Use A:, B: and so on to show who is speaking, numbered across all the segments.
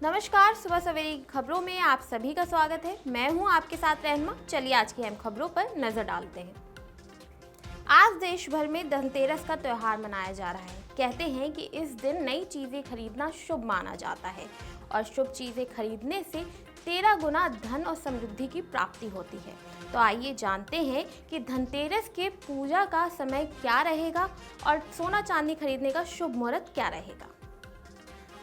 A: नमस्कार, सुबह सवेरे की खबरों में आप सभी का स्वागत है। मैं हूं आपके साथ रहनुमा। चलिए आज की अहम खबरों पर नजर डालते हैं। आज देश भर में धनतेरस का त्योहार मनाया जा रहा है। कहते हैं कि इस दिन नई चीजें खरीदना शुभ माना जाता है और शुभ चीजें खरीदने से 13 गुना धन और समृद्धि की प्राप्ति होती है। तो आइए जानते हैं कि धनतेरस के पूजा का समय क्या रहेगा और सोना चांदी खरीदने का शुभ मुहूर्त क्या रहेगा।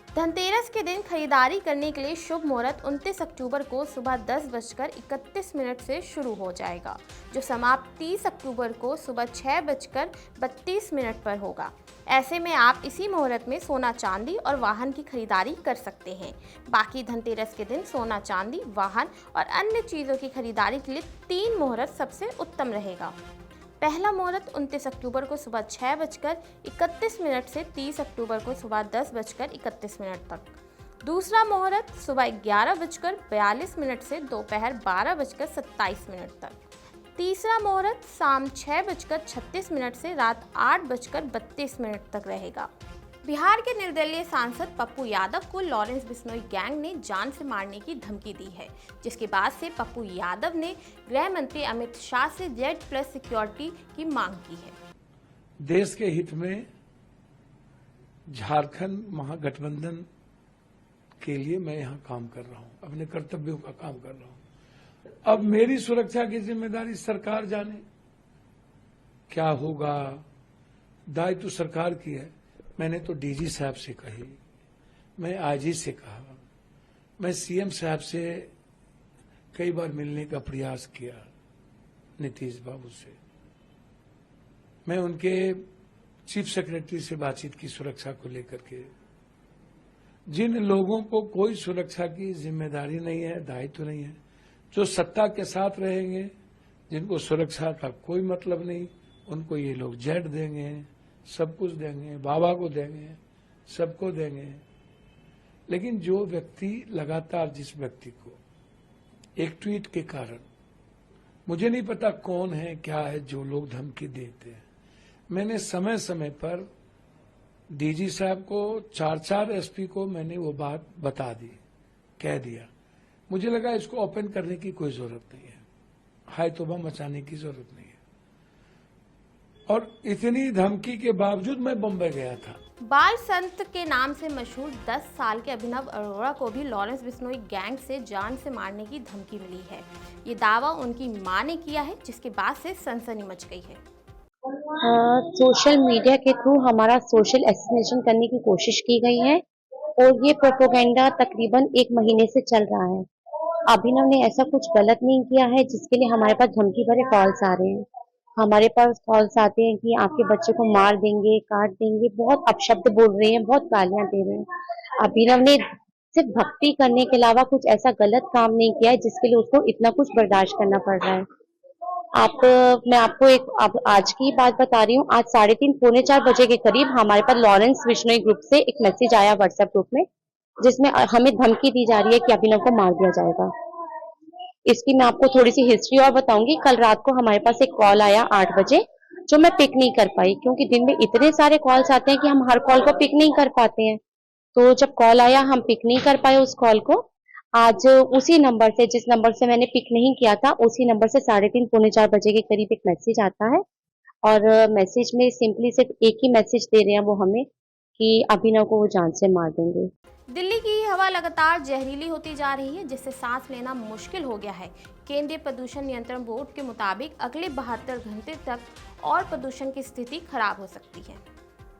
A: धनतेरस के दिन खरीदारी करने के लिए शुभ मुहूर्त 29 अक्टूबर को सुबह 10:31 से शुरू हो जाएगा, जो समाप्त 30 अक्टूबर को सुबह 6:32 पर होगा। ऐसे में आप इसी मुहूर्त में सोना चांदी और वाहन की खरीदारी कर सकते हैं। बाकी धनतेरस के दिन सोना चांदी, वाहन और अन्य चीज़ों की खरीदारी के लिए 3 मुहूर्त सबसे उत्तम रहेगा। पहला मुहूर्त 29 अक्टूबर को सुबह 6:31 से 30 अक्टूबर को सुबह 10:31 तक। दूसरा मुहूर्त सुबह 11:42 से दोपहर 12:27 तक। तीसरा मुहूर्त शाम 6:36 से रात 8:32 तक रहेगा। बिहार के निर्दलीय सांसद पप्पू यादव को लॉरेंस बिश्नोई गैंग ने जान से मारने की धमकी दी है, जिसके बाद से पप्पू यादव ने गृह मंत्री अमित शाह से Z+ सिक्योरिटी की मांग की है।
B: देश के हित में झारखंड महागठबंधन के लिए मैं यहाँ काम कर रहा हूँ, अपने कर्तव्यों का काम कर रहा हूँ। अब मेरी सुरक्षा की जिम्मेदारी सरकार जाने, क्या होगा, दायित्व सरकार की है। मैंने तो डीजी साहब से कही, मैं आईजी से कहा, मैं सीएम साहब से कई बार मिलने का प्रयास किया, नीतीश बाबू से। मैं उनके चीफ सेक्रेटरी से बातचीत की सुरक्षा को लेकर के। जिन लोगों को कोई सुरक्षा की जिम्मेदारी नहीं है, दायित्व नहीं है, जो सत्ता के साथ रहेंगे, जिनको सुरक्षा का कोई मतलब नहीं, उनको ये लोग जेट देंगे, सब कुछ देंगे, बाबा को देंगे, सबको देंगे। लेकिन जो व्यक्ति लगातार, जिस व्यक्ति को एक ट्वीट के कारण, मुझे नहीं पता कौन है क्या है, जो लोग धमकी देते हैं, मैंने समय समय पर डीजी साहब को, 4 एसपी को मैंने वो बात बता दी, कह दिया। मुझे लगा इसको ओपन करने की कोई जरूरत नहीं है, हाय तौबा मचाने की जरूरत नहीं है। और इतनी धमकी के बावजूद मैं बम्बई गया था।
A: बाल संत के नाम से मशहूर 10 साल के अभिनव अरोड़ा को भी लॉरेंस बिश्नोई गैंग से जान से मारने की धमकी मिली है। ये दावा उनकी मां ने किया है, जिसके बाद से सनसनी मच गई है।
C: सोशल मीडिया के थ्रू हमारा सोशल एसेसिनेशन करने की कोशिश की गई है और ये प्रोपेगेंडा तकरीबन 1 महीने से चल रहा है। अभिनव ने ऐसा कुछ गलत नहीं किया है जिसके लिए हमारे पास धमकी भरे कॉल्स आ रहे हैं। हमारे पास कॉल्स आते हैं कि आपके बच्चे को मार देंगे, काट देंगे, बहुत अपशब्द बोल रहे हैं, बहुत गालियां दे रहे हैं। अभिनव ने सिर्फ भक्ति करने के अलावा कुछ ऐसा गलत काम नहीं किया है जिसके लिए उसको इतना कुछ बर्दाश्त करना पड़ रहा है। मैं आपको आज की बात बता रही हूँ। आज 3:30 पौने 4 बजे के करीब हमारे पास लॉरेंस बिश्नोई ग्रुप से एक मैसेज आया व्हाट्सएप ग्रुप में, जिसमें हमें धमकी दी जा रही है कि अभिनव को मार दिया जाएगा। इसकी मैं आपको थोड़ी सी हिस्ट्री और बताऊंगी। कल रात को हमारे पास एक कॉल आया 8 बजे, जो मैं पिक नहीं कर पाई, क्योंकि दिन में इतने सारे कॉल्स आते हैं कि हम हर कॉल को पिक नहीं कर पाते हैं। तो जब कॉल आया, हम पिक नहीं कर पाए उस कॉल को। आज उसी नंबर से, जिस नंबर से मैंने पिक नहीं किया था, उसी नंबर से 3:30 पौने 4 बजे के करीब एक मैसेज आता है और मैसेज में सिंपली सिर्फ एक ही मैसेज दे रहे हैं वो हमें कि अभिनव को वो जान से मार देंगे।
A: दिल्ली की हवा लगातार जहरीली होती जा रही है, जिससे सांस लेना मुश्किल हो गया है। केंद्रीय प्रदूषण नियंत्रण बोर्ड के मुताबिक अगले 72 घंटे तक और प्रदूषण की स्थिति खराब हो सकती है।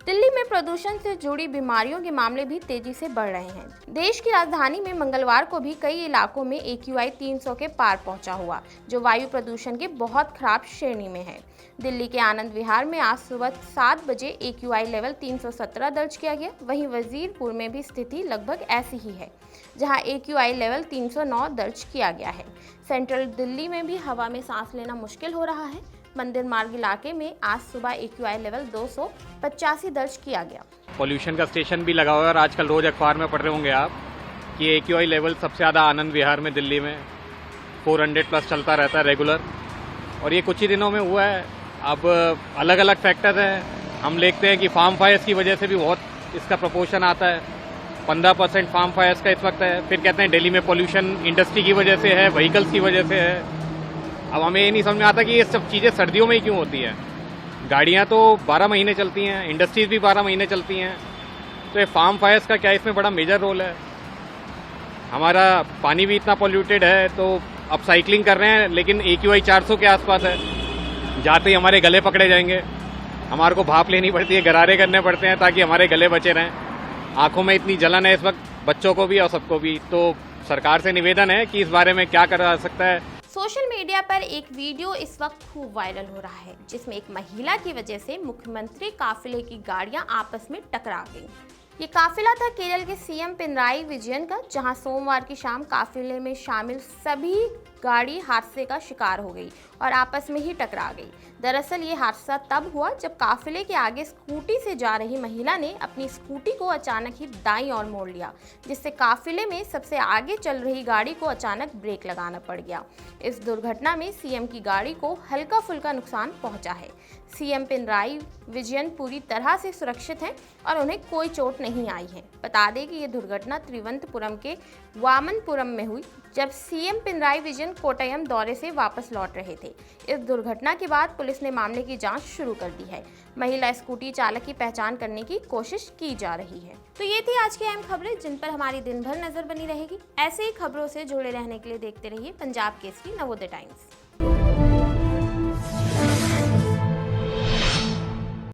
A: दिल्ली में प्रदूषण से जुड़ी बीमारियों के मामले भी तेजी से बढ़ रहे हैं। देश की राजधानी में मंगलवार को भी कई इलाकों में AQI 300 के पार पहुंचा हुआ, जो वायु प्रदूषण के बहुत खराब श्रेणी में है। दिल्ली के आनंद विहार में आज सुबह 7 बजे AQI लेवल 317 दर्ज किया गया। वहीं वजीरपुर में भी स्थिति लगभग ऐसी ही है, जहां AQI लेवल 309 दर्ज किया गया है। सेंट्रल दिल्ली में भी हवा में सांस लेना मुश्किल हो रहा है। मंदिर मार्ग इलाके में आज सुबह AQI लेवल 285 दर्ज किया गया।
D: पॉल्यूशन का स्टेशन भी लगा हुआ है और आजकल रोज अखबार में पढ़ रहे होंगे आप कि AQI लेवल सबसे ज़्यादा आनंद विहार में दिल्ली में 400+ चलता रहता है रेगुलर, और ये कुछ ही दिनों में हुआ है। अब अलग अलग फैक्टर हैं, हम देखते हैं कि फार्म फायर्स की वजह से भी बहुत इसका प्रपोर्शन आता है। 15% फार्म फायर्स का इस वक्त है। फिर कहते हैं दिल्ली में पोल्यूशन इंडस्ट्री की वजह से है, व्हीकल्स की वजह से है। अब हमें ये नहीं समझ में आता कि ये सब चीज़ें सर्दियों में ही क्यों होती है। गाड़ियाँ तो 12 महीने चलती हैं, इंडस्ट्रीज भी 12 महीने चलती हैं, तो ये फार्म फायर्स का क्या इसमें बड़ा मेजर रोल है। हमारा पानी भी इतना पॉल्यूटेड है, तो अब साइकिलिंग कर रहे हैं लेकिन AQI 400 के आसपास है। जाते ही हमारे गले पकड़े जाएंगे, हमारे को भाप लेनी पड़ती है, गरारे करने पड़ते हैं ताकि हमारे गले बचे रहें। आंखों में इतनी जलन है इस वक्त, बच्चों को भी और सबको भी। तो सरकार से निवेदन है कि इस बारे में क्या करा सकता है।
A: सोशल मीडिया पर एक वीडियो इस वक्त खूब वायरल हो रहा है, जिसमें एक महिला की वजह से मुख्यमंत्री काफिले की गाड़ियां आपस में टकरा गईं। ये काफिला था केरल के CM पिनराई विजयन का, जहां सोमवार की शाम काफिले में शामिल सभी गाड़ी हादसे का शिकार हो गई और आपस में ही टकरा गई। दरअसल ये हादसा तब हुआ जब काफिले के आगे स्कूटी से जा रही महिला ने अपनी स्कूटी को अचानक ही दाईं ओर मोड़ लिया, जिससे काफिले में सबसे आगे चल रही गाड़ी को अचानक ब्रेक लगाना पड़ गया। इस दुर्घटना में CM की गाड़ी को हल्का फुल्का नुकसान पहुंचा है। CM पिनराई विजयन पूरी तरह से सुरक्षित हैं और उन्हें कोई चोट नहीं आई है। बता दें कि यह दुर्घटना तिरुवनंतपुरम के वामनपुरम में हुई, जब CM पिनराई विजयन कोट्टयम दौरे से वापस लौट रहे थे। इस दुर्घटना के बाद पुलिस ने मामले की जांच शुरू कर दी है। महिला स्कूटी चालक की पहचान करने की कोशिश की जा रही है। तो ये थी आज की अहम खबरें, जिन पर हमारी दिन भर नजर बनी रहेगी। ऐसे ही खबरों से जुड़े रहने के लिए देखते रहिए पंजाब केसरी नवोदय टाइम्स।